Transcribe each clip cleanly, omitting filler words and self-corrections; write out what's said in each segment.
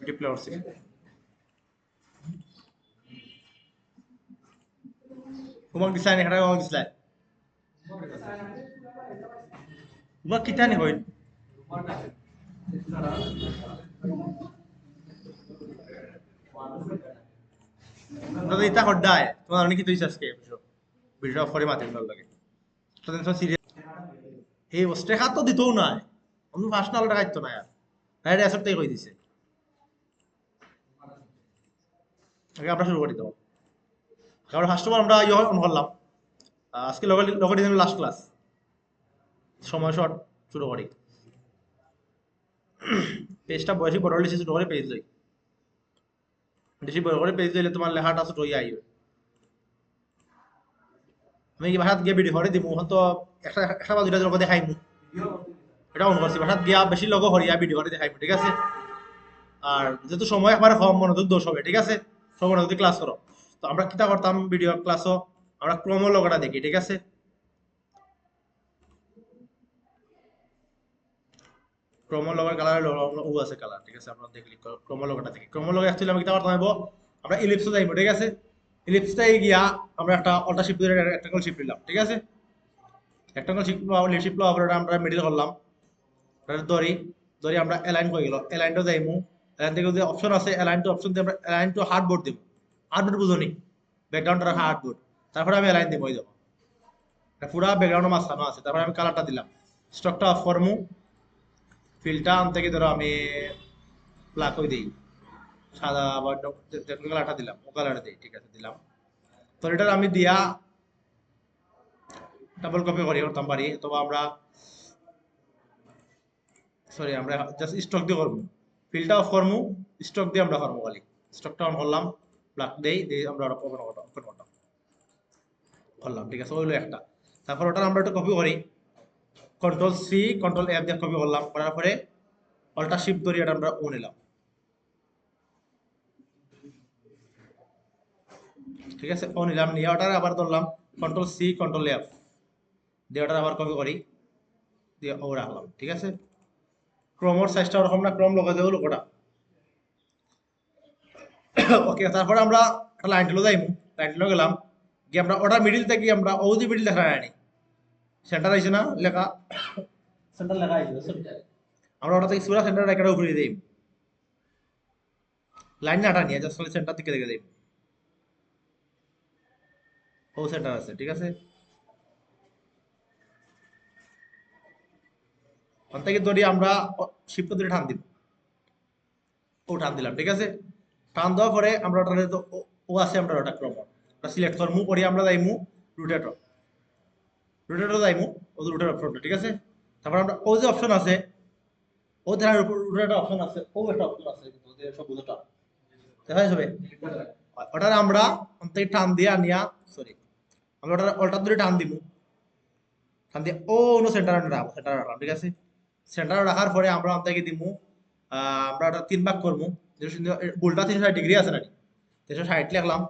ডিপ্লে করছি তোমাক দিছাই নি হেটা তোমাক দিছলাই তোমাক কিতা নি কই তোমরা ইতা হড্ডায় তোমার অনেক কিছু আজকে ভিডিও অফ করে মাতি ভালো লাগে তো টেনশন সিরিয়াস এই অস্ট্রে খাত তো দিতও না আমি ফার্স্ট নাল টাকা দিত না আর হ্যাঁ আসর থেকে কই দিছে আগে আমরা শুরু করি দাও কারণ ফার্স্ট অফ অল আমরা ইয়ে অন করলাম আজকে লগের লগের দিন লাস্ট ক্লাস সময় শর্ট শুরু করি পেজটা বয়সী বড় লিখে শুরু করে পেজ লই বেশি বড় করে পেজ দিলে তোমার লেখাটা ছোট হয়ে আইবে আমি কি বাসাত গিয়ে ভিডিও করে দিব তো একটা বা দুইটা লোক দেখাইমু এটা অন করছি বাসাত গিয়া বেশি লোক হরিয়া ভিডিও করে দেখাইমু ঠিক আছে আর যেহেতু সময় একবারে কম মনোযোগ দোষ হবে ঠিক আছে সব মনোযোগ ক্লাস করো তো আমরা কিতা করতাম ভিডিও ক্লাসও আমরা ক্রম লগটা দেখি ঠিক আছে ক্রম লগের কালার ও আছে কালার ঠিক আছে আমরা দেখলি ক্রম লগটা দেখি ক্রম লগে অ্যাকচুয়ালি আমি কিতা করতাম হইব আমরা ইলিপসে যাইবো ঠিক আছে ইলিপসটাই গিয়া আমরা একটা অল্টা শিফট ধরে একটা করে শিফট নিলাম ঠিক আছে একটা করে শিফট পাওয়া শিফট পাওয়ার পরে আমরা মিডল করলাম ধরি ধরি আমরা অ্যালাইন হয়ে গেল অ্যালাইনটা যাইমু অ্যালাইন থেকে যে অপশন আছে অ্যালাইন টু অপশন দিয়ে আমরা অ্যালাইন টু হার্ডবোর্ড দিব হার্ডবোর্ড বুঝনি ব্যাকগ্রাউন্ড রাখা হার্ডবোর্ড তারপরে আমি অ্যালাইন দিব ওই দেখো পুরা ব্যাকগ্রাউন্ডের মাঝখানে আছে তারপরে আমি কালারটা দিলাম স্টকটা অফ করমু ফিলটা আন থেকে ধরো আমি ব্ল্যাক হয়ে দিই সাদা বা কালারটা দিলাম ও কালারটা দিই ঠিক আছে দিলাম তো এটা আমি দিয়া ডাবল কপি করি করতাম পারি অথবা আমরা সরি আমরা জাস্ট স্টক দিয়ে করবো ফিলটা অফ করবো স্টক দিয়ে আমরা করবো খালি স্টকটা অন করলাম ব্ল্যাক দেই দিয়ে আমরা ওপেন করতাম করলাম ঠিক আছে ওইলো একটা তারপর ওটা আমরা একটু কপি করি কন্ট্রোল সি কন্ট্রোল এফ দিয়ে কপি করলাম করার পরে অল্টা শিফট ধরে এটা আমরা ও নিলাম ঠিক আছে ও নিলাম নিয়ে ওটার আবার ধরলাম কন্ট্রোল সি কন্ট্রোল এফ দিয়ে ওটার আবার কপি করি দিয়ে ও রাখলাম ঠিক আছে ক্রমর সাইজটা ওরকম না ক্রম লোকা দেবো লোকটা ওকে তারপরে আমরা একটা লাইন টিলো যাইমু লাইন টিলো গেলাম গিয়ে আমরা ওটা মিডিল থেকে আমরা ওদি মিডিল দেখা যায়নি সেন্টার আইছে না লেখা সেন্টার লেখা আইছে আমরা ওটা থেকে পুরো সেন্টার একটা উপরে দিই লাইন আটা নিয়ে জাস্ট সেন্টার দিকে দেখে দিই ও সেন্টার আছে ঠিক আছে ওখান থেকে ধরি আমরা শিফট ধরে টান দিব ও টান দিলাম ঠিক আছে টান দেওয়ার পরে আমরা ওটা ও আছে আমরা ওটা ক্রম ওটা সিলেক্ট করমু পরে আমরা যাইমু রোটেটর রোটেটর যাইমু ও রোটেটর অপশনটা ঠিক আছে তারপর আমরা ও যে অপশন আছে ও ধারার উপর রোটেটর অপশন আছে ও একটা অপশন আছে কিন্তু সব বুঝোটা দেখা যাবে ওটা আমরা ওখান থেকে টান দিয়ে আনিয়া সরি আমরা ওটা ওটা ধরে টান দিব টান দিয়ে ও নো সেন্টার রাখবো সেন্টার রাখলাম ঠিক আছে সেন্টার রাখার পরে আমরা ওখান থেকে দিব আমরা ওটা 3 ভাগ করবো উল্টা 360 ডিগ্রি আছে নাকি 360 লিখলাম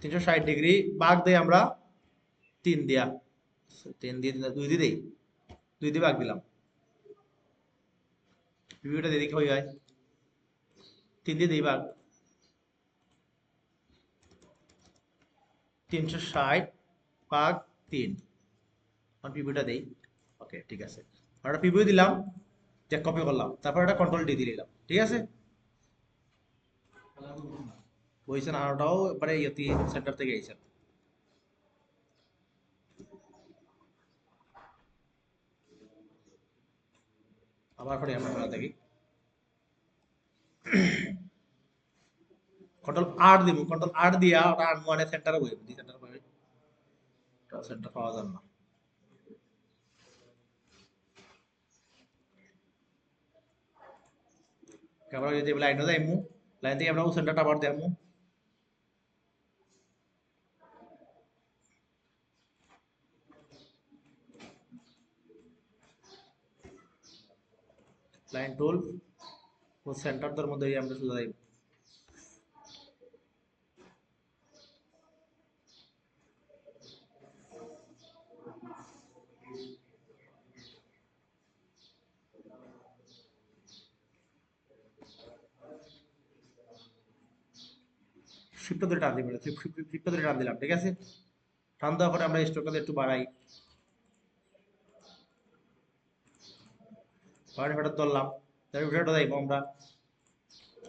360 ডিগ্রি ভাগ দিয়ে আমরা 3 দিয়া 3 দিয়ে 2 দিয়ে দেই 2 দিয়ে ভাগ দিলাম ভিডিওটা দিয়ে দেখি হয়ে যায় 3 দিয়ে দেই ভাগ 360 ভাগ 3 আর পিভিটা দেই ওকে ঠিক আছে আর একটা পিভিও দিলাম যে কপি করলাম তারপর একটা কন্ট্রোল ডি দিয়ে দিলাম ঠিক আছে বইছেন আর ওটাও এবারে ইয়তি সেন্টার থেকে আইছে আবার পরে আমরা দেখি কন্ট্রোল আর দিব কন্ট্রোল আর দিয়া ওটা আনওয়ানে সেন্টারে বই দি সেন্টারে বই সেন্টার পাওয়া যাবে না আমরা যদি লাইনে যাইমু লাইন থেকে আমরা ও সেন্টারটা আবার দেমু লাইন টুল ও সেন্টারটার মধ্যে আমরা সোজা যাইব শিফট ধরে টান দিব, শিফট ধরে টান দিলাম, ঠিক আছে। টান দেওয়ার পরে আমরা স্ট্রোকটা একটু বাড়াই, বাড়াই হঠাৎ ধরলাম, তারপর রোটেটও যাইব আমরা,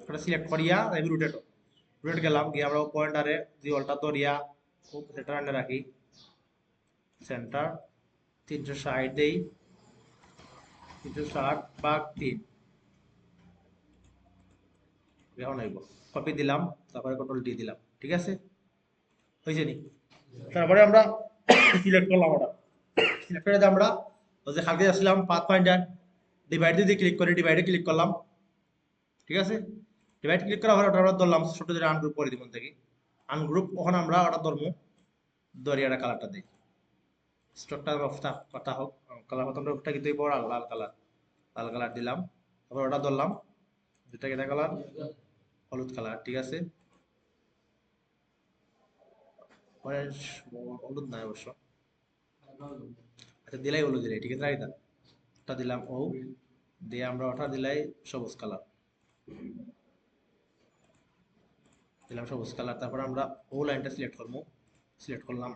এটা সিলেক্ট করিয়া যাইব রোটেটও, রোটেট গেলাম গিয়ে আমরা পয়েন্টারে যে অলটা ধরিয়া খুব সেন্টার আনে রাখি, সেন্টার 360 দেই, 360/3 এখন হইব, কপি দিলাম, তারপরে কন্ট্রোল ডি দিলাম, ঠিক আছে, হয়েছে নি। তারপরে আমরা সিলেক্ট করলাম, ওটা সিলেক্ট করে আমরা ওই যে খালকে আসলাম পাথ ফাইন্ডার, ডিভাইড দিয়ে ক্লিক করে ডিভাইডে ক্লিক করলাম, ঠিক আছে। ডিভাইড ক্লিক করার পরে ওটা আমরা ধরলাম ছোট ধরে আনগ্রুপ করে দিব থেকে, আনগ্রুপ ওখানে আমরা ওটা ধরবো, দরিয়াটা কালারটা দিই, স্টকটা কথা হোক কালার মতো আমরা ওটা কিন্তু বড় লাল কালার, লাল কালার দিলাম, তারপর ওটা ধরলাম, যেটা কেটা কালার, হলুদ কালার, ঠিক আছে, অরেঞ্জ, হলুদ নাই অবশ্য, আচ্ছা দিলাই হলুদ দিলাই, ঠিক আছে, রাইতা ওটা দিলাম, ও দিয়ে আমরা ওটা দিলাই সবুজ কালার দিলাম, সবুজ কালার। তারপর আমরা ও লাইনটা সিলেক্ট করবো, সিলেক্ট করলাম,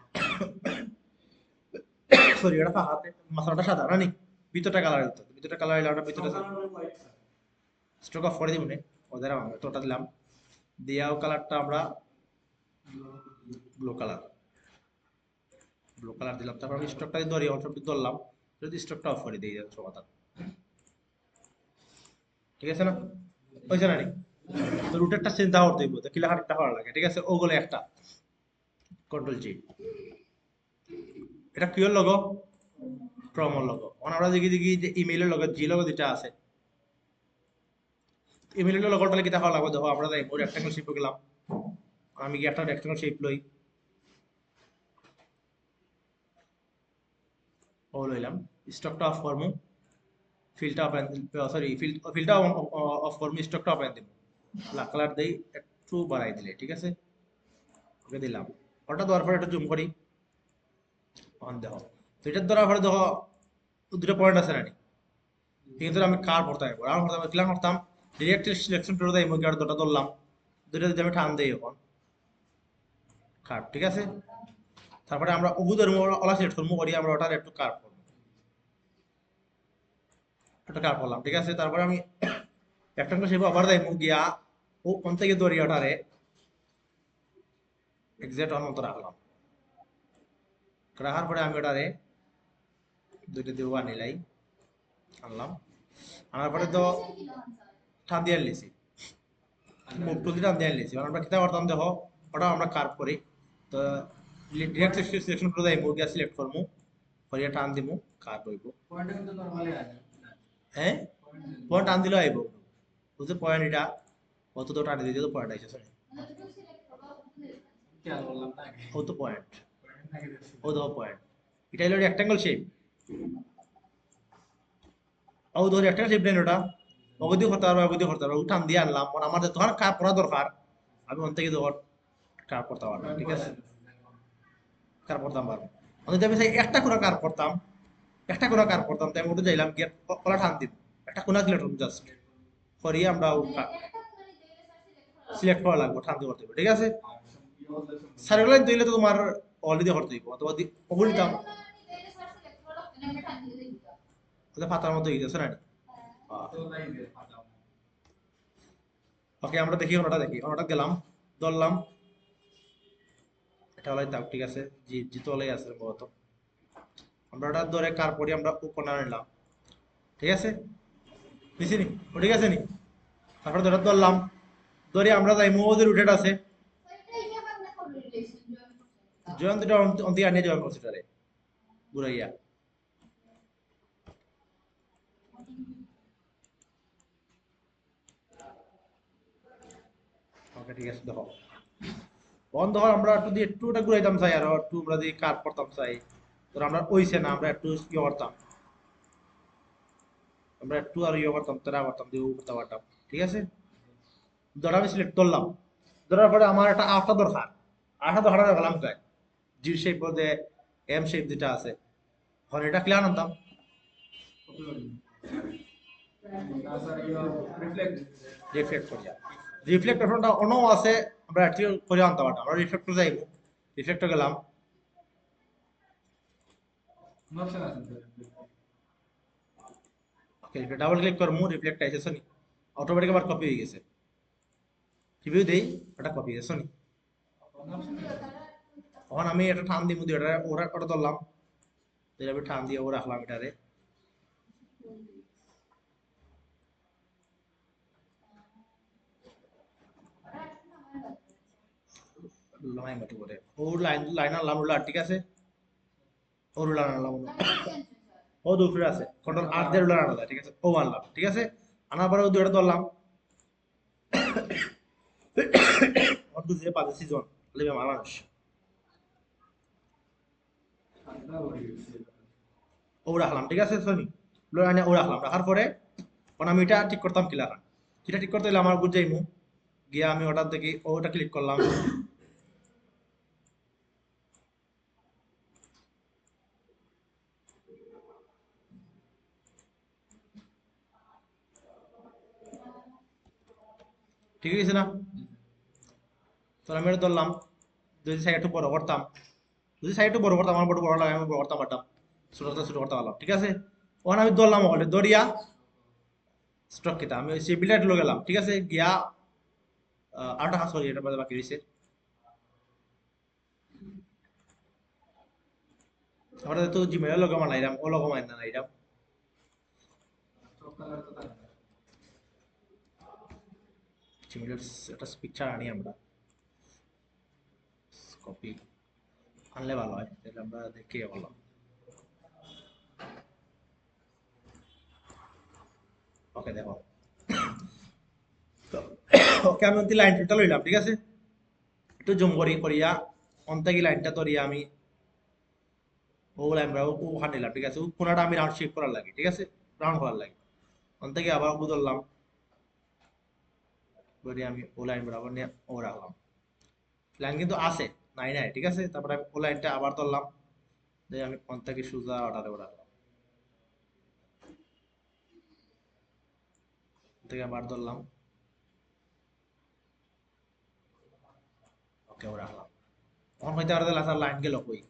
সরি এটা হাতে মশলাটা সাদা না নি, ভিতরটা কালার হইতো, ভিতরটা কালার হইলে ওটা ভিতরটা স্ট্রোক অফ করে দিব নে, ওদের আমরা তোটা দিলাম, দিয়াও কালারটা আমরা ব্লু কালার, ব্লু কালার দিলাম। তারপর আমি স্ট্রোকটা ধরি, অল্প ধরলাম, যদি স্ট্রোকটা অফ করে দিই সমাধান, ঠিক আছে না, হয়েছে না নি। তো রুটেরটা চিন্তা করতে হইব, তো কিলা হাতটা করা লাগে, ঠিক আছে, ওগুলো একটা কন্ট্রোল জি, এটা কিওর লগো, ক্রমর লগো, আমরা দেখি দেখি যে ইমেইলের লগো জি লগো যেটা আছে, ইমেইলের লগোটা কিতা করা লাগবে, দেখো আমরা যাই রেক্টাঙ্গেল শেপে গেলাম, আমি কি একটা রেক্টাঙ্গেল শেপ লই, ও লইলাম, স্টকটা অফ করমু, ফিল্ডটা অফ, সরি ফিল্ডটা অফ করমু, স্টকটা অফ দিব, ব্ল্যাক কালার দেই একটু বাড়াই দিলে, ঠিক আছে, ওকে দিলাম, ওটা দেওয়ার পরে একটু জুম করি, অন দেখো, তো এটা দেওয়ার পরে দেখো দুটো পয়েন্ট আছে নানি, কিন্তু আমি কার পড়তাম, আর পড়তাম ক্লিয়ার করতাম, ডিরেক্ট সিলেকশন করে দেয় মুই কার দুটো ধরলাম, দুটো যদি আমি টান দেই এখন কার, ঠিক আছে। তারপরে আমরা উগুদের ওলা সিলেক্ট করবো, করি আমরা ওটার একটু কার করবো, একটা কার করলাম, ঠিক আছে। তারপরে আমি একটা সেবা আবার দেয় গিয়া ও কোন থেকে দরিয়াটারে এক্সাক্ট অন মতো রাখলাম, রাখার পরে আমি ওটারে দুইটা দিয়ে আনিলাই, আনলাম, আনার পরে তো টান দিয়ে নিয়েছি, মুভ টুল দিয়ে টান দিয়ে নিয়েছি, আমরা কিতা করতাম দেখো, ওটা আমরা কার্ভ করি, তো ডিরেক্ট সিলেকশন করে দেয় মুভ গিয়া সিলেক্ট করবো, করিয়া টান দিমু, কার্ভ হইব, হ্যাঁ পয়েন্ট টান দিলেও আইব, বুঝতে পয়েন্ট এটা অত তো টান দিয়ে তো পয়েন্ট আইছে, সরি ও তো পয়েন্ট, ও দেখো পয়েন্ট, এটা হলো রেক্টাঙ্গেল শেপ, ও ধর রেক্টাঙ্গেল শেপ নেন ওটা, অবধি করতে পারবো, অবধি করতে পারবো, টান দিয়ে আনলাম, আমার তোমার কার করা দরকার, আমি ওন থেকে ধর কার করতে পারবো, ঠিক আছে, কার করতাম পারবো, আমি যদি আমি একটা কোনো কার করতাম, একটা কোনো কার করতাম, তাই আমি উঠে যাইলাম গিয়ে কলা টান দিব, একটা কোনা সিলেক্ট করবো জাস্ট, করিয়ে আমরা সিলেক্ট করা লাগবে, টান দিয়ে করতে হবে, ঠিক আছে। সার্কুলার দিলে তো তোমার অলরেডি করতে দিব, অথবা ওগুলো দিতাম, ওটা পাতার মতো হয়ে গেছে না, ওকে আমরা দেখি ওটা, দেখি ওটা গেলাম, ধরলাম, এটা হলাই দাও, ঠিক আছে, জি জি তো হলাই আছে সম্ভবত, আমরা ওটা ধরে কার পরে আমরা উপর না নিলাম, ঠিক আছে, বুঝছি নি, ও ঠিক আছে নি, তারপরে ধরে ধরলাম, ধরে আমরা যাই ওদের রুটেড আছে, জয়েন দুটা অন্তি আনিয়ে জয়েন করছি তারে ঘুরাইয়া, ওকে ঠিক আছে, দেখো বন্ধ হয়, আমরা একটু দিয়ে একটু ওটা ঘুরাইতাম চাই, আর একটু আমরা দিয়ে কার করতাম চাই, তো আমরা ওইছে না, আমরা একটু ইয়ে করতাম, আমরা একটু আর ইয়ে করতাম, তারা করতাম দিয়ে করতে পারতাম, ঠিক আছে। ধরা আমি সিলেক্ট করলাম, ধরার পরে আমার একটা আঠা দরকার, আঠা দরকার গেলাম গায়ে জি শেপ বলতে এম শেপ যেটা আছে, এখন এটা ক্লিয়ার আনতাম, রিফ্লেক্ট করিয়া, রিফ্লেক্ট অপশনটা অনও আছে, আমরা এটি করে আনতে পারতাম। আমরা রিফ্লেক্টর যাইব, রিফ্লেক্টর গেলাম, ওকে ডাবল ক্লিক করবো, রিফ্লেক্ট আইছে নি অটোমেটিক আবার কপি হয়ে গেছে। রিভিউ দেই, ওটা কপি হয়েছে নি। তখন আমি এটা টান দিব, এটা ওটা ধরলাম, আমি টান দিয়ে ও রাখলাম এটারে, লাইন মতো করে ও লাইন আনলাম, রুলার ঠিক আছে, ও রুলার আনলাম, ও দুপুরে আছে কন্ট্রোল আর দিয়ে রুলার আনা যায়, ঠিক আছে, ও আনলাম, ঠিক আছে, আনার পরে ও দুটো ধরলাম, ওর দুধে পাঁচ সিজন লিবে মানুষ, ও রাখলাম, ঠিক আছে সনি রুলার আনে ও রাখলাম, রাখার পরে এখন আমি এটা ঠিক করতাম কি লাগা, এটা ঠিক করতে হলে আমার বুঝাইমু, গিয়ে আমি ওটার দেখি ওটা ক্লিক করলাম, ঠিক আছে না, তো আমি এটা ধরলাম, যদি সাইড একটু বড় করতাম, যদি সাইড একটু বড় করতাম, আমার বড় বড় লাগে, আমি বড় করতাম পারতাম, ছোট করতে পারলাম, ঠিক আছে, ওখানে আমি ধরলাম, ওখানে দরিয়া স্টক কিতা আমি সেই বিল্ডার লো গেলাম, ঠিক আছে, গিয়া আরেকটা কাজ করি, এটা বাকি রয়েছে, আমরা তো জিমেইলের লগে মানাইলাম, ও লগে মাইনা নাইলাম, জিমেইলের একটা পিকচার আনি আমরা, কপি আনলে ভালো হয়, তাহলে আমরা দেখে বললাম, ওকে দেখো, ওকে আমি অন্তি লাইন ফিল্টার লইলাম, ঠিক আছে, একটু জুম করিয়া অন্তাকি লাইনটা ধরিয়া আমি ও লাইন ও হাত নিলাম, ঠিক আছে, ও কোনাটা আমি রাউন্ড শেপ করার লাগে, ঠিক আছে, রাউন্ড করার লাগে, অন্তাকি আবার ও ধরলাম, ধরে আমি ও লাইন বরাবর নিয়ে ও রাখলাম, লাইন কিন্তু আছে, নাই নাই, ঠিক আছে, তারপরে আমি ও লাইনটা আবার ধরলাম, দিয়ে আমি অন্তাকি সোজা অর্ডারে রাখলাম, থেকে আবার ধরলাম, ওকে ও রাখলাম, তখন হয়তো আর লাইন গেল কই,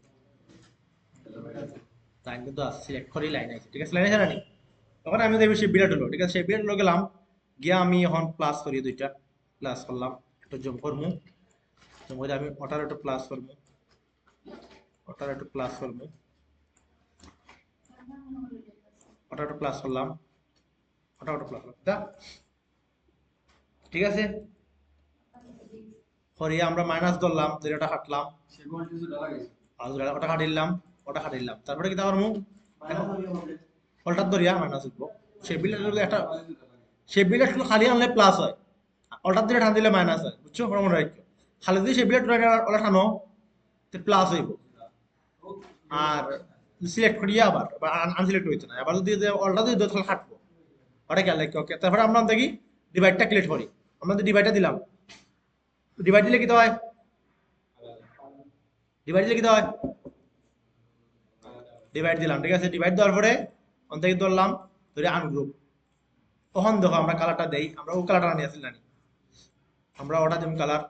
লাইন কিন্তু সিলেক্ট করেই লাইন আছে, ঠিক আছে, লাইন আছে না নি? তখন আমি দেখবি সেই বিরাট হলো, ঠিক আছে, সেই বিরাট হলো গেলাম, গিয়া আমি এখন প্লাস করি দুইটা, প্লাস করলাম, একটু জুম করবো, জুম করে আমি ওটার একটু প্লাস করবো, ওটার একটু প্লাস করবো, ওটা একটু প্লাস করলাম, ওটা একটু প্লাস করলাম, ঠিক আছে, করিয়া আমরা মাইনাস ধরলাম, যেটা হাঁটলাম, আর ওটা হাঁটিলাম, ওটা হাঁটিলাম, তারপরে কি তারপর মুখ অল্টার ধরিয়া মাইনাস উঠবো, সেই বিলেট একটা, সেই বিলেট খালি আনলে প্লাস হয়, অল্টার দিলে টান দিলে মাইনাস হয়, বুঝছো, মনে রাখো, খালি যদি সেই বিলেট ওটা টানো প্লাস হইব, আর সিলেক্ট করিয়া আবার আনসিলেক্ট হইতো না, আবার যদি অল্টার যদি তাহলে হাঁটবো, ওটা খেয়াল রাখি, ওকে, তারপরে আমরা দেখি ডিভাইডটা ক্লিক করি, আমরা যদি ডিভাইডটা দিলাম, ডিভাইড দিলে কি হয়, ডিভাইড দিলে কি হয়, ডিভাইড দিলাম, ঠিক আছে, ডিভাইড দেওয়ার পরে অন থেকে ধরলাম, ধরে আনগ্রুপ, তখন দেখো আমরা কালারটা দেই, আমরা ও কালারটা নিয়ে আসলাম, আমরা ওটা যেমন কালার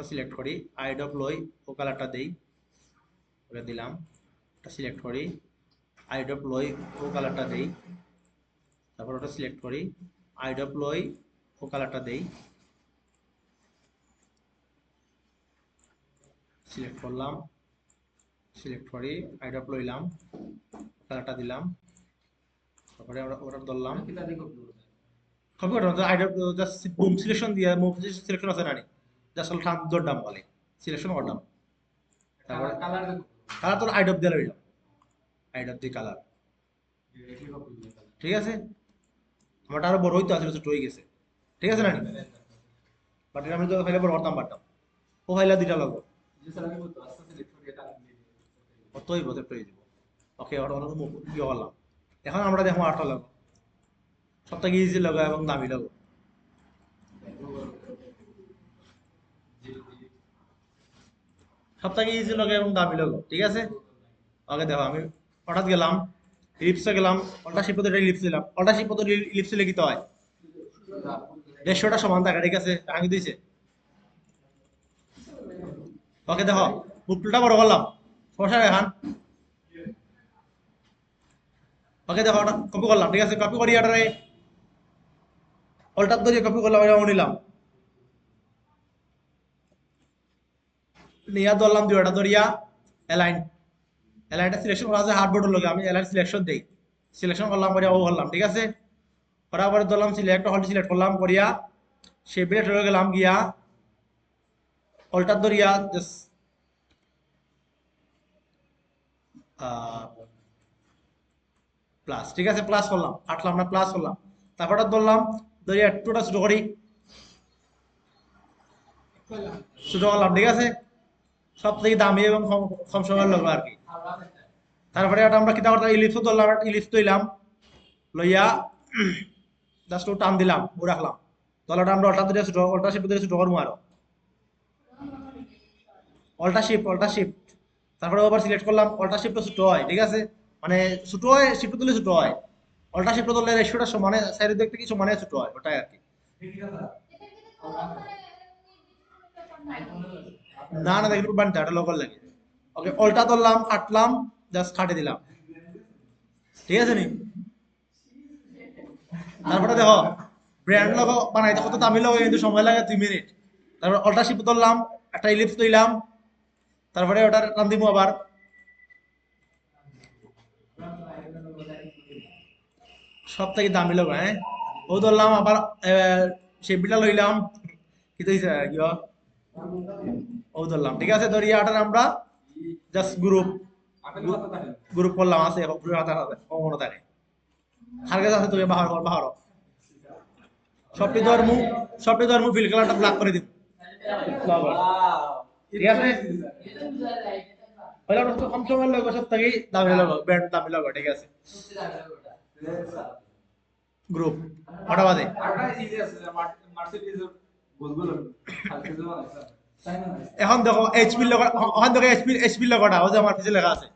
সিলেক্ট করি, আই ডপ লই ও কালারটা দেই, ওটা দিলাম, ওটা সিলেক্ট করি, আই ডপ লই ও কালারটা দেই, তারপর ওটা সিলেক্ট করি, আই ডপ লই ও কালারটা দেই, সিলেক্ট করলাম, সিলেক্ট করি, আই ডপ লইলাম, কালারটা দিলাম, তারপরে আমরা ওটা ধরলাম, কপি করলাম, I depth just broom selection দিয়ে মুভ সিলেকশন আছে না, জাস্ট টান দৌড়াম বলে সিলেকশন করলাম, তারপর কালার তো আই ডপ দিয়ে লইলাম, আই ডপ দি কালার, ঠিক আছে, আমারটা আরো বড় হইতো, আসলে ছোট হয়ে গেছে, ঠিক আছে না, বাট আমি তো ফাইলে বড় করতাম পারতাম, ও ফাইলে দুইটা লাগবে, অতই বোধ পেয়ে দিব, ওকে, ওটা অনেক ইয়ে করলাম, এখন আমরা দেখো আটটা লাগো, সবথেকে ইজি লাগো এবং দামি লাগো, সবথেকে ইজি লাগে এবং দামি লাগো, ঠিক আছে, ওকে দেখো আমি হঠাৎ গেলাম, ইলিপসে গেলাম, অল্টা শিপ পদ্ধতি ইলিপস দিলাম, অল্টা শিপ পদ্ধতি ইলিপস লিখিত হয় 150টা সমান থাকে, ঠিক আছে, আগে দিয়েছে, ওকে দেখো বুকটা বড় করলাম সমস্যা নেই এখন ওকে দেখো ওটা কপি করলাম ঠিক আছে কপি করি এটারে অল্টার ধরে কপি করলাম এটা নিলাম নিয়া ধরলাম দুইটা ধরিয়া অ্যালাইন অ্যালাইনটা সিলেকশন করা আছে হার্ডবোর্ডের লগে আমি অ্যালাইন সিলেকশন দেই সিলেকশন করলাম করিয়া ও করলাম ঠিক আছে করার পরে ধরলাম সিলেক্ট হলটি সিলেক্ট করলাম করিয়া শেপে চলে গেলাম গিয়া অল্টার ধরিয়া জাস্ট প্লাস ঠিক আছে প্লাস করলাম কাটলাম না প্লাস করলাম তারপরে ধরলাম ধরিয়া একটুটা ছোট করি ছোট করলাম ঠিক আছে সব থেকে দামি এবং কম সময়ের লাগবে আর কি তারপরে এটা আমরা কিতা করতাম ইলিপসও ধরলাম ইলিপস তৈলাম লইয়া জাস্ট ও টান দিলাম ও রাখলাম তাহলে ওটা আমরা অল্টা ধরে ছোট অল্টা শিফট ধরে ছোট করবো আরো অল্টা শিফট তারপরে আবার সিলেক্ট করলাম অল্টা শিফট ছোট হয় ঠিক আছে মানে ছোট হয় শিফট দিলে ছোট হয় অল্টা শিফট ধরলে রেশিওটা সমানে সাইডের দিক থেকে সমানে ছোট হয় ওটাই আর কি না না দেখি বানতে এটা লোকাল লাগে ওকে অল্টা ধরলাম কাটলাম জাস্ট কাটে দিলাম ঠিক আছে নি তারপরে দেখো ব্র্যান্ড লোগো বানাইতে কত দামি লোগো কিন্তু সময় লাগে 2 মিনিট তারপর অল্টা শিফট ধরলাম একটা ইলিপস তৈলাম তারপরে ওটা টান দিব আবার সব থেকে দামি লোগো হ্যাঁ ও ধরলাম আবার শেপটা লইলাম কি তৈছে কি ও ধরলাম ঠিক আছে ধরিয়া আটার আমরা জাস্ট গ্রুপ করলাম আছে গ্রুপ হাতে হাতে কখনো থাকে আর কাছে আছে তুমি বাহার বাহার সবটি ধর্ম ফিল কালারটা ব্ল্যাক করে দিব ঠিক আছে ওইটা তো কম সময় লাগবে সব থেকে দামি লাগবে ব্র্যান্ড দামি লাগবে ঠিক আছে গ্রুপ ওটা বাদে এখন দেখো এইচপি লগা এখন দেখো এইচপি লগাটা ও যে আমার পিছে লেখা আছে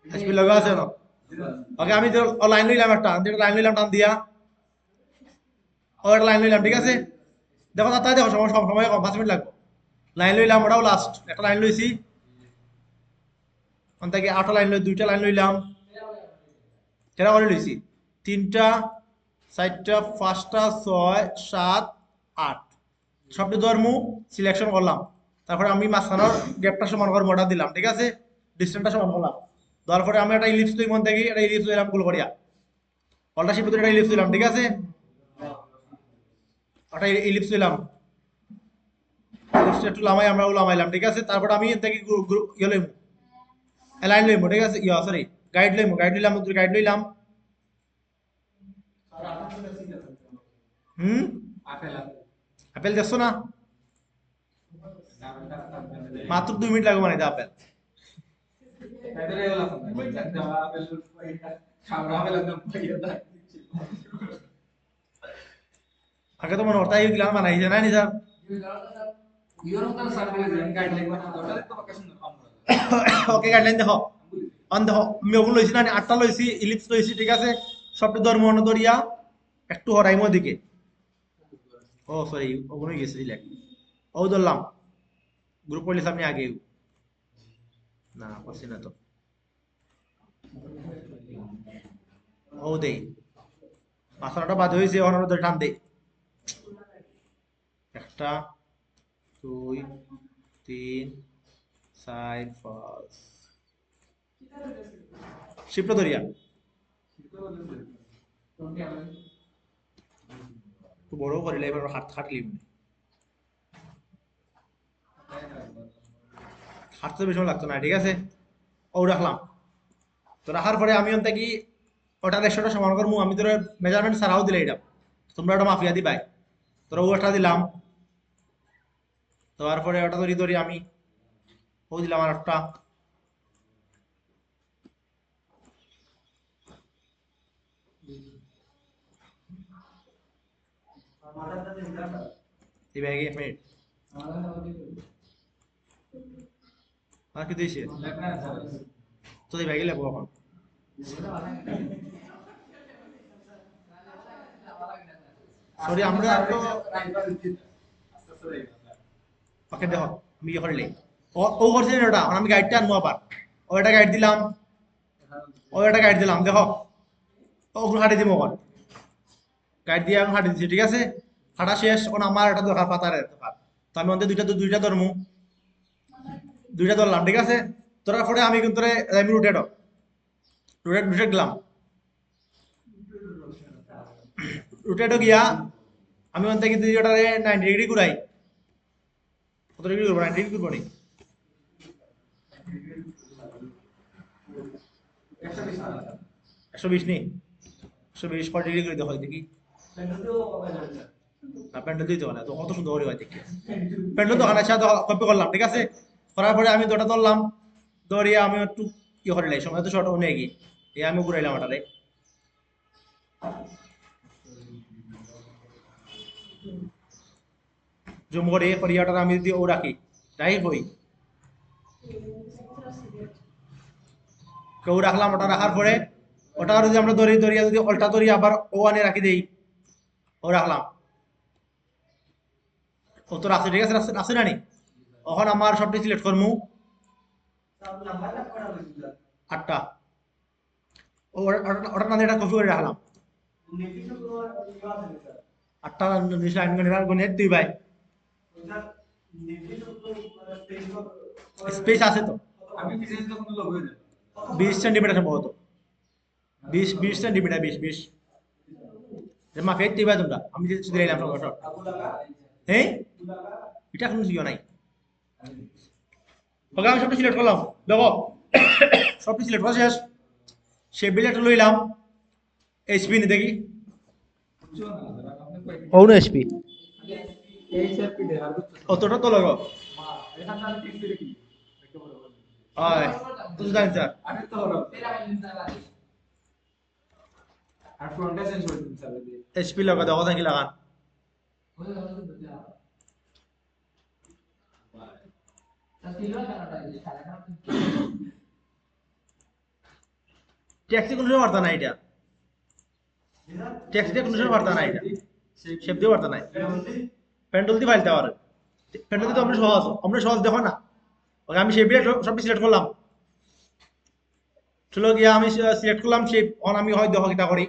এইচপি লগা আছে না ওকে আমি যে লাইন লইলাম একটা লাইন লইলাম টান দিয়া ও একটা লাইন লইলাম ঠিক আছে দেখো তাই দেখো সময় সময় কম 5 মিনিট লাগবে লাইন লইলাম ওটাও লাস্ট একটা লাইন লইছি ওখান থেকে 8টা লাইন লই 2টা লাইন লইলাম কেরা করে লইছি 3টা 4টা 5টা 6 7 8 সবটি ধর্ম সিলেকশন করলাম তারপরে আমি মাঝখানের গ্যাপটা সমান করে মোটা দিলাম ঠিক আছে ডিস্টেন্সটা সমান করলাম তারপরে আমি একটা ইলিপস তুই মন থেকে একটা ইলিপস দিলাম গোল করিয়া পাল্টা শিপে একটা ইলিপস দিলাম ঠিক আছে একটা ইলিপস দিলাম ইলিপসটা একটু লামাই আমরা লামাইলাম ঠিক আছে তারপরে আমি এর থেকে ইয়ে লইমু অ্যালাইন লইমু ঠিক আছে ইয়া সরি গাইড লইলাম গাইড লইলাম হুম আপেল দেখছো না মাত্র 2 মিনিট লাগবে মানে আপেল আগে তো মনে হতাই গিলাম বানাইছে না নিজা ওকে গাইডলাইন দেখো অন দেখো আমি ওগুলো লইছি না 8টা লইছি ইলিপস লইছি ঠিক আছে সবটি ধর্ম অনুদরিয়া একটু হরাইমো দিকে ও সরি ওগুলো গেছে সিলেক্ট ও ধরলাম গ্রুপ করলে আপনি আগে না করছি না তো ও দেই মাথাটা বাদ হয়েছে অন্য ধরে টান দে একটা 2 3 4 5 শিফট ধরিয়া একটু বড় করে এবার হাত খাটলি হাঁটতে বেশি সময় লাগতো না ঠিক আছে ও রাখলাম তো রাখার পরে আমি অন্তে কি ওটা 150টা সমান করবো আমি তোর মেজারমেন্ট ছাড়াও দিলে এটা তোমরা ওটা মাফিয়া দিবাই তোরা ও একটা দিলাম তারপরে ওটা ধরি ধরি আমি ও দিলাম আর একটা এই ব্যাগে 1 মিনিট আর কি দিয়েছে তো এই ব্যাগে লাগবো এখন সরি আমরা তো ওকে দেখো আমি কি করলে ও করছে ওটা আমি গাইডটা আনবো আবার ওটা গাইড দিলাম ওটা গাইড দিলাম দেখো ওগুলো হাঁটি দিব ওখান গাইড দিয়ে আমি হাঁটি দিচ্ছি ঠিক আছে হাঁটা শেষ ওখানে আমার একটা দরকার পাতারের দরকার তো আমি অন্তত দুইটা ধরমু দুইটা ধরলাম ঠিক আছে ধরার পরে আমি কিন্তু আমি রুটেড দিলাম রুটেডও গিয়া আমি ওখান থেকে যদি ওটারে 90 ডিগ্রি ঘুরাই কত ডিগ্রি ঘুরবো 90 ডিগ্রি ঘুরবো নি 120 নি 120 ডিগ্রি করে দেখো দেখি না প্যান্ডেল দিতে হবে না তো কত সুন্দর করে হয় দেখি প্যান্ডেল দোকানের সাথে কপি করলাম ঠিক আছে করার পরে আমি দুটা ধরলাম ধরিয়া আমি একটু কি করিলাই সময় তো শর্ট অনেক এগিয়ে এই আমি ঘুরাইলাম ওটারে জুম করে ওটার আমি যদি ও রাখি যাই হই কেউ রাখলাম ওটা রাখার পরে ওটা যদি আমরা দরিয়া যদি অল্টা দরিয়া আবার ও আনে রাখি দেই ও রাখলাম ও তো রাখছে ঠিক আছে রাখছে না নি এখন আমার সবটি সিলেক্ট করমু 8টা ওটা না এটা কপি করে রাখলাম 8টা গণিত দুই ভাই স্পেস আছে তো 20 সেন্টিমিটার সম্ভবত 20 সেন্টিমিটার 20 মাফিয়া দিবা তোমরা আমি যে দিলাম সমস্যা হ্যাঁ এটা কোনো জিও নাই ওকে আমি সবটা সিলেক্ট করলাম দেখো সবটা সিলেক্ট করা শেষ সে বিলেট লইলাম এইচপি নি দেখি ওন এইচপি অতটা তো লাগো হয় তুই জানিস স্যার আর ফ্রন্টে চেঞ্জ করে দিন স্যার এইচপি লাগা দাও নাকি লাগান ট্যাক্সি কোনো সময় বার্তা নাই এটা ট্যাক্সিতে কোনো সময় বার্তা নাই এটা শেপ দিয়ে বার্তা নাই প্যান্ডল দিয়ে ফাইলতে পারে প্যান্ডল দিয়ে তো আমরা সহজ দেখো না ওকে আমি শেপ সব সিলেক্ট করলাম চলো গিয়া আমি সিলেক্ট করলাম শেপ অন আমি হয় দেখো কিটা করি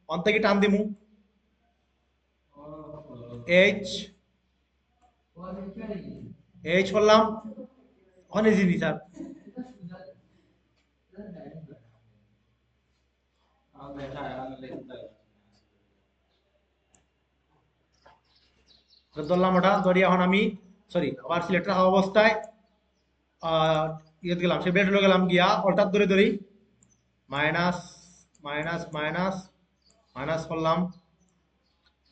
অন থেকে টান দিমু এইচ করলাম অন ইজি নি স্যার ধরলাম ওটা ধরি এখন আমি সরি আবার সিলেক্ট রাখা অবস্থায় ইয়ে গেলাম সে বেড হলে গেলাম গিয়া অল্টার ধরে ধরি মাইনাস মাইনাস মাইনাস মাইনাস করলাম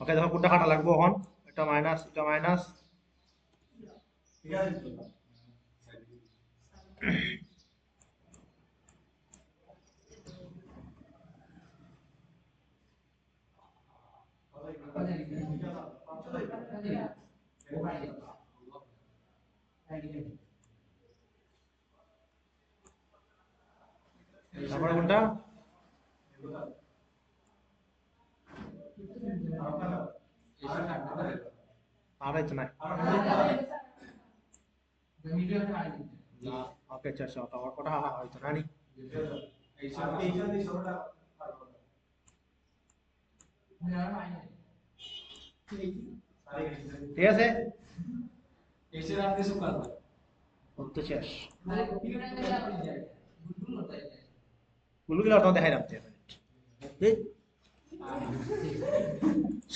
ওকে দেখো কোনটা কাটা লাগবে এখন এটা মাইনাস তারপরে কোনটা আর এটা নাই ওকে আচ্ছা আচ্ছা ওটা হয়তো না নি ঠিক আছে এসে রাতে সুকাল তো শেষ গুলোগুলো অত দেখাই রাখতে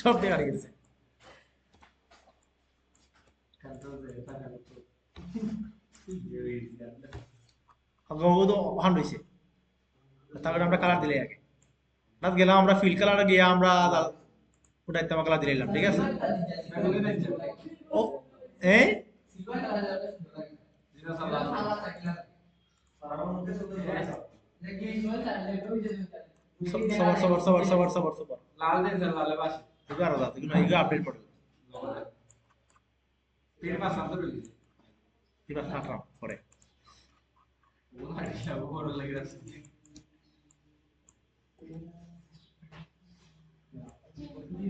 সব দেখা গেছে ওখান রয়েছে তারপরে আমরা কালার দিলে আগে রাত গেলাম আমরা ফিল কালার গিয়ে আমরা ওটাই তেমন কালার দিলাম ঠিক আছে ও এ সবার লাল দেন লালে বাসি এগুলো আলাদা এগুলো আপডেট করে পেট পাস আনতে রইছে এবার থাকলাম পরে ও আইসা বড় লাগে আছে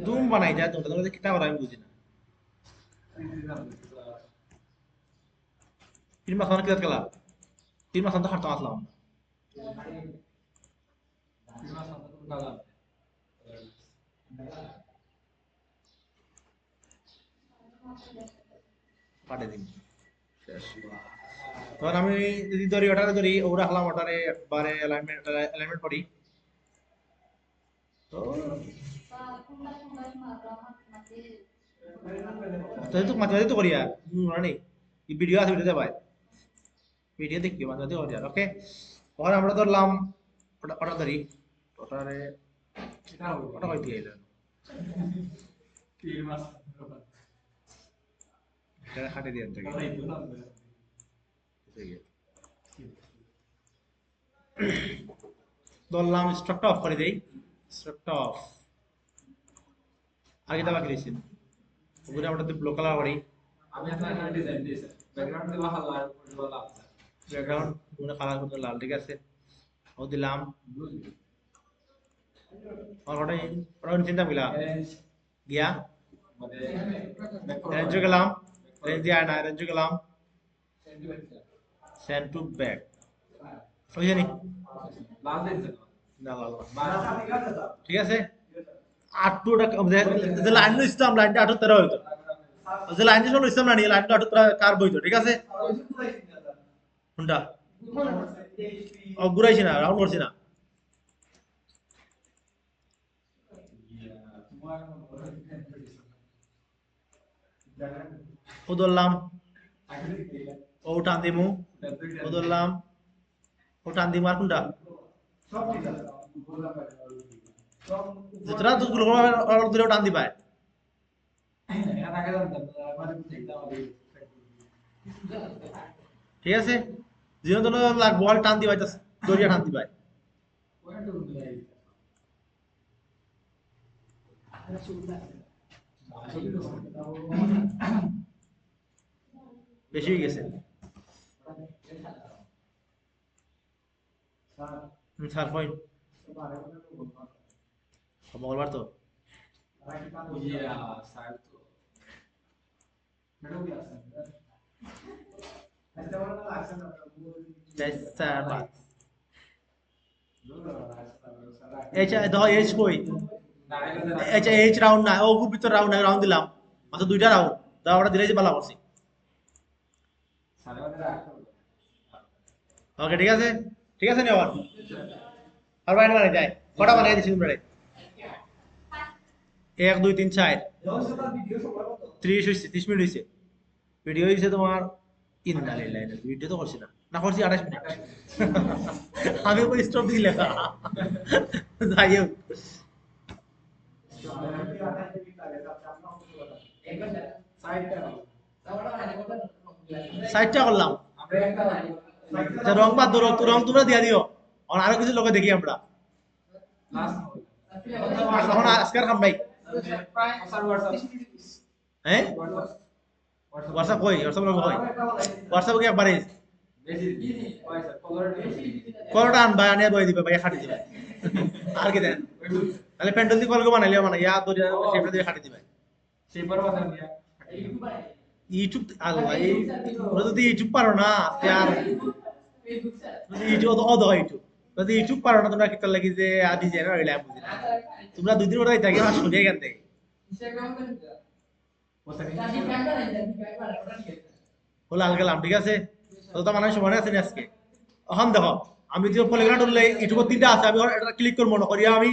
জুম বানাই যায় তোমরা কিতা করা আমি বুঝি না তিন মাস মানে কি কালার 3 মাস তো হাঁটতে আসলাম পাঠিয়ে দিন শেষ তখন আমি যদি ধরি ওটারে ধরি ও রাখলাম ওটারে একবারে অ্যালাইনমেন্ট করি তো তো মাঝে তো করি আর মানে এই ভিডিও আছে ভিডিওতে ভাই ভিডিও দেখি মাঝে করি আর ওকে ওখানে আমরা ধরলাম ওটা ওটা ধরি ওটারে ওটা কই দিয়ে এলেন এটা হাটে দিয়ে থেকে ধরলাম স্ট্রকটা অফ করে দেই স্ট্রকটা অফ আগে দাবা কিনেছেন ওগুলো আমরা তো ব্লু কালার করি আমি আপনার এখানে ডিজাইন দিয়েছি ব্যাকগ্রাউন্ড দিবা হাল আর দিবা লাল ব্যাকগ্রাউন্ড পুরো কালার করতে লাল ঠিক আছে ও দিলাম আর ওটা ওটা চিন্তা মিলা গিয়া মানে রেঞ্জ গেলাম রেঞ্জ দিয়ে না রেঞ্জ গেলাম সেন্ড টু ব্যাক ওই জানি লাল দিন না লাল ঠিক আছে আটটা যে লাইন ইসলাম লাইনটা 78 হইতো যে লাইন ছিল ইসলাম না নিয়ে লাইনটা 78 কার বইতো ঠিক আছে কোনটা ও ঘুরাইছি না রাউন্ড করছি না ও ধরলাম ও টান দিমু ও ধরলাম ও টান দিমু আর কোনটা যেটা তো গুলো ধরে টান দিবাই ঠিক আছে যেন তো লাগ বল টান দিবাই দরিয়া টান দিবাই বেশি হয়ে গেছে স্যার পয়েন্ট মঙ্গলবার তো এইচ কই এইচ রাউন্ড না ও ভিতর রাউন্ড রাউন্ড দিলাম মাত্র দুইটা রাউন্ড দাও ওটা দিলেই ভালো করছি ওকে ঠিক আছে নি আবার আর বাইরে মানে যায় কটা বানাই দিছি তোমরা 1 2 3 4 30 হইছে 30 মিনিট হইছে ভিডিও হইছে তোমার ইন্নালিল্লাহ ভিডিও তো করছি না করছি 28 মিনিট আমি ওই স্টপ দিলে যাই হোক সাইডটা করলাম আচ্ছা রং বাদ ধরো রং তোমরা দিয়া দিও আর আরো কিছু লোকে দেখি আমরা এখন আজকের খাম নাই হ্যাঁ হোয়াটসঅ্যাপ কই হোয়াটসঅ্যাপ লোক কই হোয়াটসঅ্যাপ কি একবারে কলটা আনবা আনিয়া বই দিবে ভাই খাটি দিবে আর কি দেন তাহলে প্যান্ডেল দি কলগো বানাইলে মানে ইয়া তো শেপটা দিয়ে খাটি দিবে শেপার বানান দিয়া ইউটিউব আল্লাহ এই ওরা যদি ইউটিউব পারো না আর যদি ইউটিউব অদ হয় ইউটিউব যদি ইউটিউব পারো না তোমরা কি তার লাগি যে আদি জেনা হইলা বুঝি না তোমরা দুই দিন ওরাই থাকে আর শুনে গেন থেকে হলো আল গেলাম ঠিক আছে তো মানে সময় আছে আজকে এখন দেখো আমি যে পলিগ্রাফ উঠলে ইউটিউবে 3টা আছে আমি এটা ক্লিক করব মনে করি আমি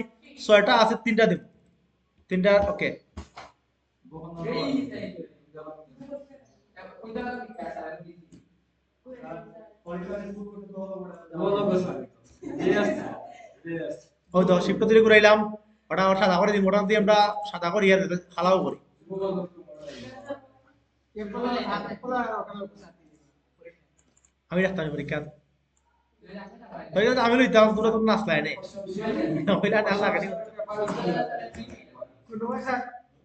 6টা আছে 3টা দেব 3টা ওকে ওই তো শিফট দিয়ে ঘুরাইলাম ওটা সাদা করে দিই মোটা দিয়ে আমরা সাদা করি আর খালাও করি আমি রাখতাম পরীক্ষা আমি লইতাম তোমরা তো নাচলাই নে ওইটা না লাগে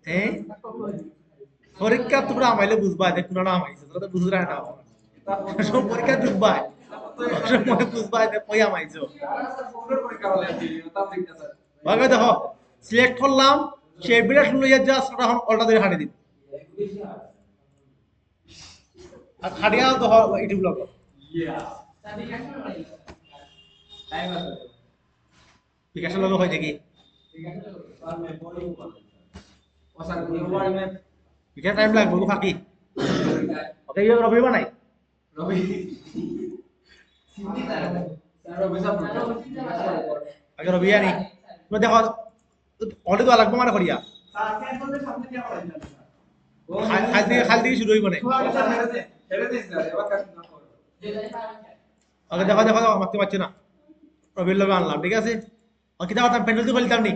হ্যাঁ পরীক্ষা তোমরা আমাইলে বুঝবা যে কোনটা আমাইছে তোমরা তো বুঝরা না সব পরীক্ষা বুঝবা সময় বুঝবা যে কই আমাইছো ভাগে দেখো সিলেক্ট করলাম সেই বিরাট লইয়া জাস্ট এখন অল্টা ধরে হাঁটি দিন আর খাটিয়া তো ইউটিউব ব্লগ ইয়া টাইম আছে বিকাশের লগে হয় দেখি ওসান ওয়ার্ল্ড ম্যাপ বিকাশ টাইম লাগবে গো ফাঁকি ওকে ইয়ে রবি বানাই রবি স্যার রবি সাহেব আগে রবি আনি তুমি দেখো অলরেডি তো লাগবে মানে করিয়া স্যার ক্যান্সারের সামনে কি হয় না খাল থেকে শুরু হইব না ছেড়ে দিস স্যার এবার কাজ না করো আগে দেখো দেখো মারতে পারছি না রবির লগে আনলাম ঠিক আছে আর কিতা করতাম প্যান্ডেল দিয়ে বলতাম নি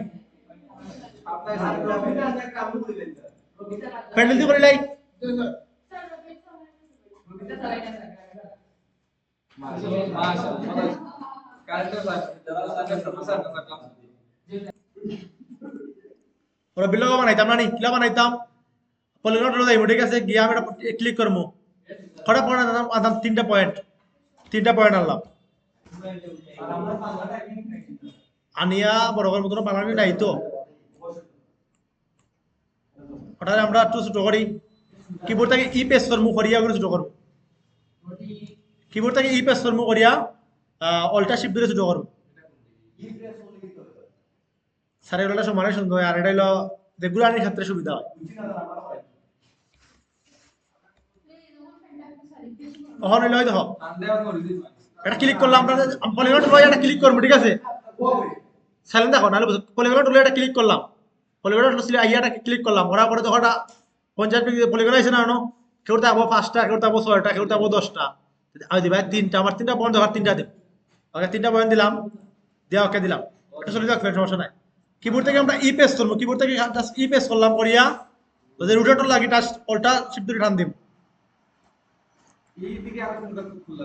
আপনার সাথে রবি না একটা কাম করে দেন স্যার প্যান্ডেল দিয়ে করে লাই মাশাআল্লাহ কারেক্ট স্যার স্যার সমস্যা না স্যার কাম রবির লগে বানাইতাম না নি কিলা বানাইতাম পলিগন রোড যাইব ঠিক আছে গিয়া আমি ক্লিক করবো কটা পয়েন্ট আনলাম তিনটা পয়েন্ট আনলাম আর আমরা পাঁচটা টেকনিক নাকি আনিয়া বড়গর মতন বানাবি নাই তো ওটারে আমরা একটু ছোট করি কিবোর্ড থেকে ই পেস করমু করিয়া করে ছোট করমু কিবোর্ড থেকে ই পেস করমু করিয়া অল্টা শিফট ধরে ছোট করমু স্যার এগুলো সমানে সুন্দর আর এটা হলো রেগুলারের ক্ষেত্রে সুবিধা হয় তখন হইলে হয়তো আন্দেও করে দিন এটা ক্লিক করলাম আমরা পলিগন টুলে এটা ক্লিক করবো ঠিক আছে সাইলেন্ট দেখো নাহলে পলিগন টুলে এটা ক্লিক করলাম পলিগন টুলে ছিল আইয়াটা ক্লিক করলাম করার পরে তখন 50 পলিগন আছে না কেউ থাকবো 5টা কেউ থাকবো 6টা কেউ থাকবো 10টা আমি দিবা 3টা আমার 3টা পয়েন্ট দেওয়ার 3টা দেব ওকে 3টা পয়েন্ট দিলাম দেওয়া ওকে দিলাম এটা চলে যাক সমস্যা নাই কিবোর্ড থেকে আমরা ই পেস করবো কিবোর্ড থেকে জাস্ট ই পেস করলাম করিয়া ওদের রুটেটর লাগি টাচ অল্টা শিফট ধরে টান দিব এই দিকে আর কোনটা খুললা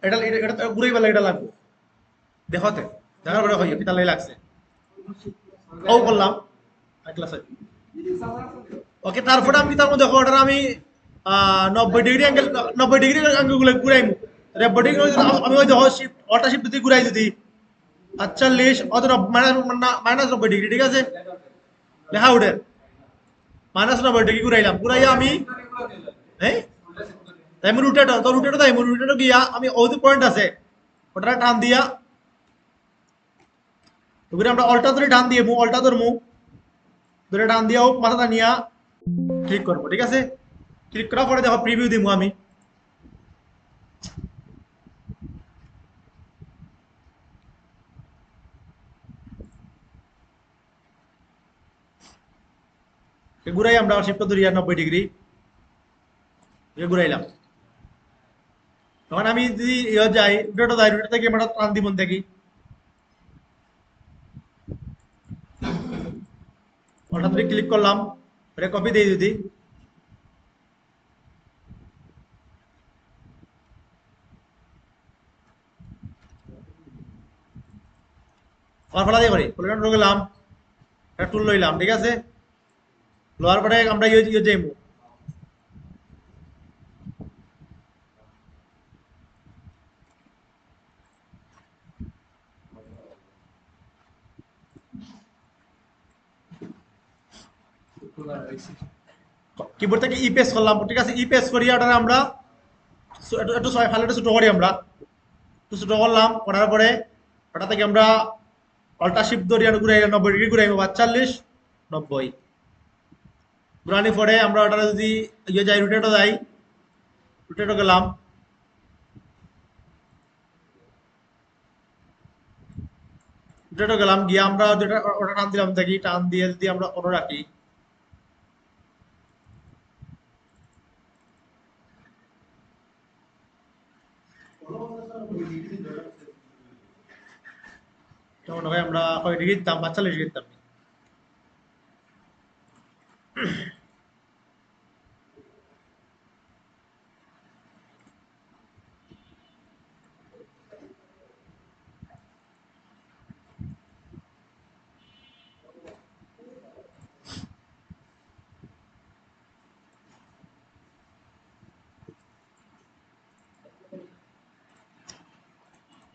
এটা এটা ঘুরেই বেলা এটা লাগবে দেখতে দেখার পরে হইয়া পিতা লাই লাগছে ও করলাম ক্লাস ওকে তারপরে আমি তার মধ্যে দেখো ওটা আমি 90 ডিগ্রি অ্যাঙ্গেল 90 ডিগ্রি অ্যাঙ্গেল গুলো ঘুরাইম রেবটিক আমি ওই দেখো শিফট অল্টা শিফট দিয়ে ঘুরাই যদি 48 অত -90 ডিগ্রি ঠিক আছে লেখা উঠে -90 ডিগ্রি ঘুরাইলাম ঘুরাইয়া আমি হ্যাঁ তাই রুটেটর তো রুটেটর তাই রুটেটর গিয়া আমি ওই পয়েন্ট আছে ওটা টান দিয়া ওগুলো আমরা অল্টা ধরে টান দিয়ে অল্টা ধরমু ধরে টান দিয়াও মাথাটা নিয়া ক্লিক করবো ঠিক আছে ক্লিক করার পরে দেখো প্রিভিউ দিব আমি ঘুরাই আমরা শিফট ধরিয়া 90 ডিগ্রি ঘুরাইলাম তখন আমি যদি যাই রুটেটর যাই রুটেটর থেকে আমরা টান দিব দেখি ওটা ধরে ক্লিক করলাম এটা কপি দিয়ে যদি ফলা দিয়ে করি পলিগন গেলাম একটা টুল লইলাম ঠিক আছে লোয়ার পরে আমরা যাইবো কিবোর্ড থেকে ই পেস করলাম ঠিক আছে ই পেস করিয়া ওটা আমরা একটু ফাইলটা ছোট করি আমরা একটু ছোট করলাম করার পরে ওটা থেকে আমরা অল্টা শিফট ধরিয়া ঘুরাই 90 ডিগ্রি ঘুরাইবো 45 90 ঘুরানি পরে আমরা ওটা যদি যাই রুটেটর যাই রুটেটর গেলাম রুটেটর গেলাম গিয়ে আমরা যেটা ওটা টান দিলাম দেখি টান দিয়ে যদি আমরা অটো রাখি কেমন হয় আমরা কয় ডিগ্রি দিতাম 45 ডিগ্রি দিতাম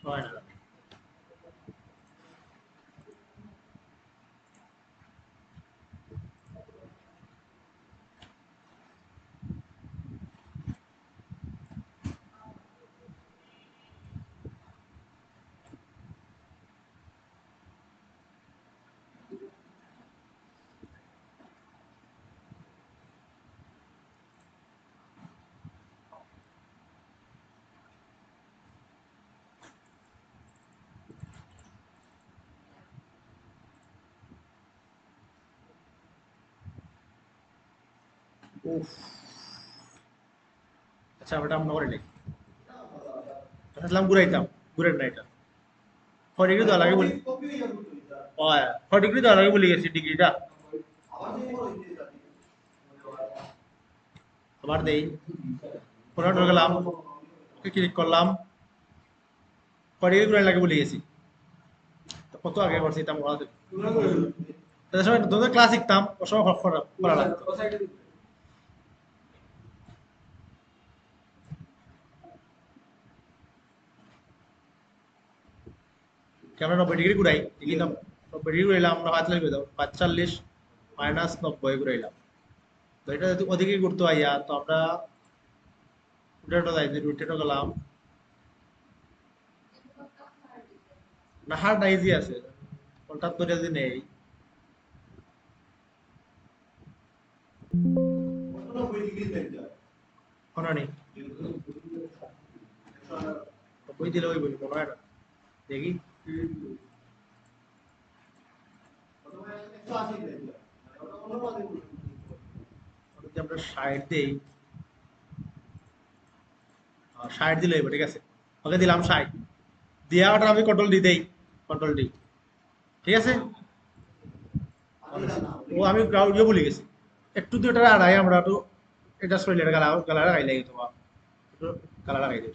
হয় না উফ আচ্ছা ওটা আমরা করে নেই আসলাম ঘুরাইতাম ঘুরেন না এটা 4 ডিগ্রি দেওয়া লাগে বলি ও 4 ডিগ্রি দেওয়া লাগে বলে গেছি ডিগ্রিটা আবার দেই পুরো ঢুকে গেলাম ওকে ক্লিক করলাম 4 ডিগ্রি ঘুরাই লাগে বলে গেছি তো কত আগে করছি তা মনে আছে তার সময় তোদের ক্লাস শিখতাম ও সময় করা লাগতো কেন 90 ডিগ্রি ঘুরাই দেখি না 90 ডিগ্রি ঘুরাইলাম আমরা 45 দাও 45 মাইনাস 90 ঘুরাইলাম তো এটা যদি ওদিকে ঘুরতো আইয়া তো আমরা রোটেটও যাই রোটেটও গেলাম না হার্ড ইজি আছে কোনটা তো যদি নেই কোনো নেই বই দিলে ওই বলি মনে হয় না দেখি যদি আমরা 60 দেই 60 দিলে হইব ঠিক আছে ওকে দিলাম 60 দিয়া ওটা আমি কন্ট্রোল ডি দেই কন্ট্রোল ডি ঠিক আছে ও আমি গ্রাউন্ড ইয়ে ভুলে গেছি একটু দুইটা আড়াই আমরা একটু এটা শরীরের গালা গালা লাগাই লাগি তোমার একটু গালা লাগাই দিই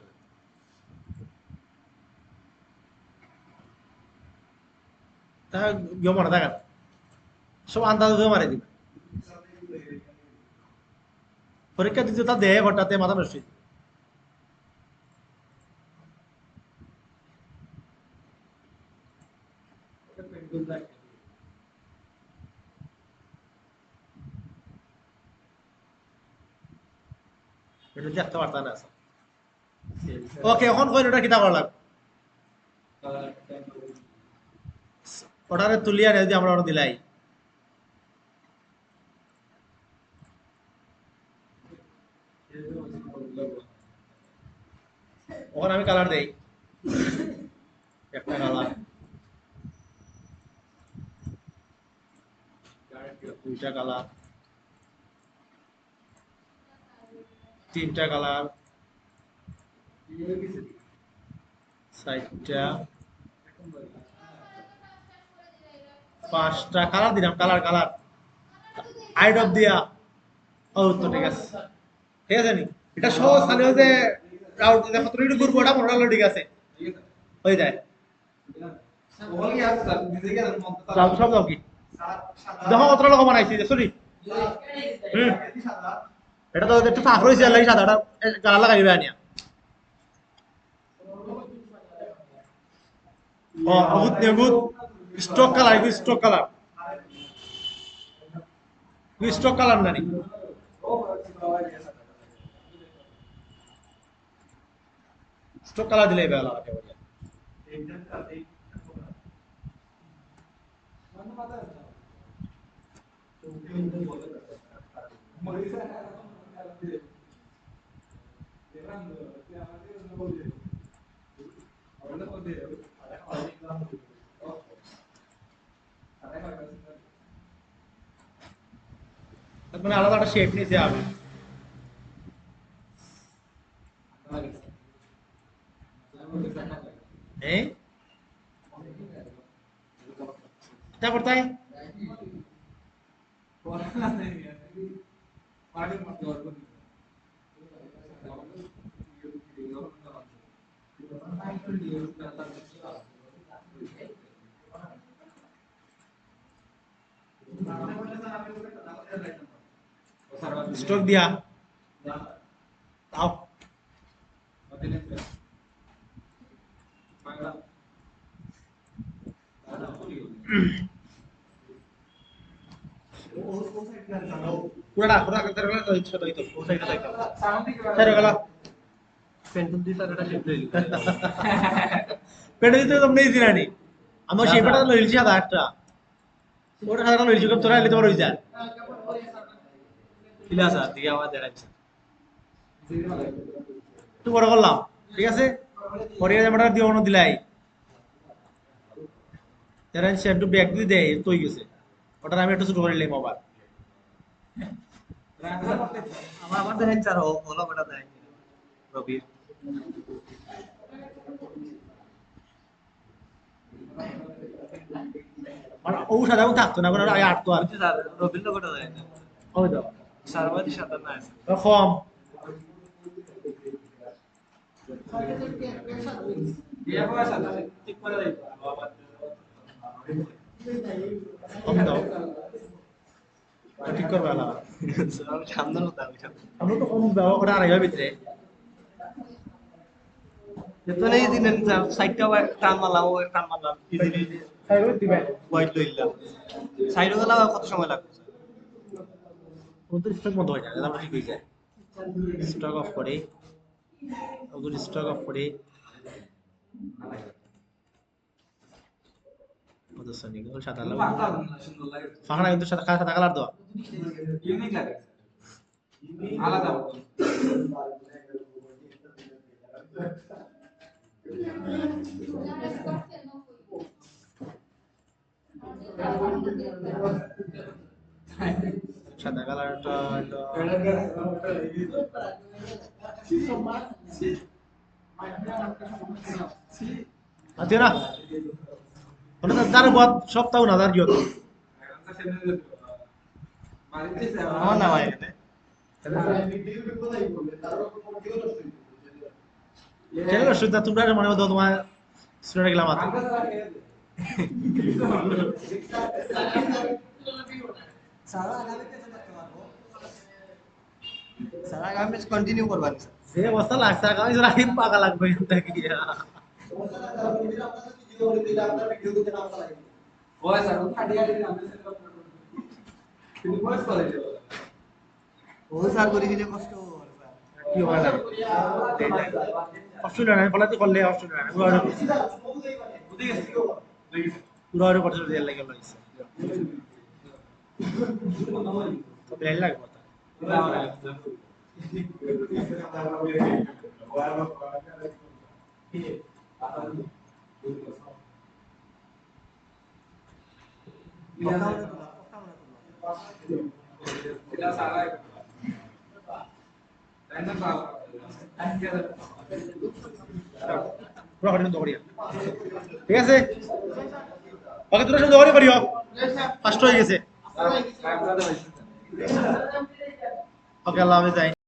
তা ইয়ে মনে থাকে না সব আন্দাজ হয়ে মারি দিবে পরীক্ষা দিতে তা দেয় হঠাৎ মাথা নষ্ট হয়ে যায়। এটা দেখতে পারতাম না ওকে এখন কই ওটা কিতা করা লাগবে ওটারে তুলিয়া যদি আমরা ওটা দিলাই ওখানে আমি কালার দেই একটা কালার দুইটা কালার তিনটা কালার চারটা পাঁচটা কালার দিলাম কালার কালার আইড অফ দিয়া ও তো ঠিক আছে ঠিক আছে নি এটা সহজ তাহলে ওই যে রাউন্ড দেখো তুমি একটু ঘুরবো ওটা মনে হলো ঠিক আছে হয়ে যায় রাউন্ড সব দাও কি দেখো কত রকম বানাইছি যে সরি এটা তো একটু ফাঁক রয়েছে আর লাগি সাদাটা গালা লাগাইবে আনিয়া ও বহুত নেগুত স্টক কালার স্টক কালার নানি স্টক কালার দিলে বেলা একেবারে মানে আলাদা একটা শেপ নিয়েছে আমি এই তারপর তাই স্টক দিয়া তাও পুরাটা পুরা করতে গেলে তো ইচ্ছা হইতো ও সাইডে যাইতো সাইডে গেল পেন্টুল দি সাইডটা শেপ লইলি পেন্টুল দিতে তো নেই দিনানি আমার শেপটা লইলছি আদা একটা ওটা সাদা লইলছি কত তোরা লিতে পারো যায় ইলা স্যার দিকে আমার দেখাচ্ছে একটু বড় করলাম ঠিক আছে পরে আমরা দিও না দিলাই তেরান সে একটু ব্যাগ দিয়ে দেয় তো গেছে ওটা আমি একটু ছোট করে নিলাম আবার আমার দেখেন স্যার হলো বেটা দেয় রবির মানে ও সাদা থাকতো না কোনো আগে আটতো আর স্যার রবির লোকটা দেয় ওই তো সারবাদি সাঁতার না আছে কম বিয়ে করার সাথে ঠিক করে দেয় কম দাও ঠিক করবে না সামনে হতো আমরা তো কম ব্যবহার করে আর এর ভিতরে যেত নেই দিনের সাইডটা টান মারলাম ও টান মারলাম ইজিলি সাইড দিবে হোয়াইট লইলাম সাইডে গেলাম কত সময় লাগবে ওদের স্টক বন্ধ হয়ে যায় আমরা ঠিক হয়ে যায় স্টক অফ করি ওগুলো স্টক অফ করি কত সনি গুলো সাদা লাগবে সুন্দর লাগে ফাঁকা কিন্তু সাদা সাদা কালার দাও ইউনিক লাগে আলাদা সাদা কালারটা আতে না ওটা তো তার বাদ সপ্তাহ না তার কি হতো আমার নাম আয় এখানে কেন সুদা তোমরা মনে হতো তোমার স্টুডেন্ট গেলাম আতে সারা আগামীতে যেতে পারবো সারা আগামী কন্টিনিউ করবার সে অবস্থা লাগছে আমি রাহিম পাকা লাগবে কিন্তু কি ওই স্যার ফাটিয়ে দিলে আমরা সেটা কিন্তু বয়স করে দিও ও স্যার করে দিলে কষ্ট কি হয় না অস্ট্রেলিয়া না বলাতে করলে অস্ট্রেলিয়া না পুরো আরো কত দিয়ে লাগে লইছে তো বেল লাগবে এটা সারা তাই না পুরো হরিণ দৌড়িয়া ঠিক আছে বাকি তোরা সব দৌড়ি করিও ফার্স্ট হয়ে গেছে ওকে আল্লাহ হাফেজ।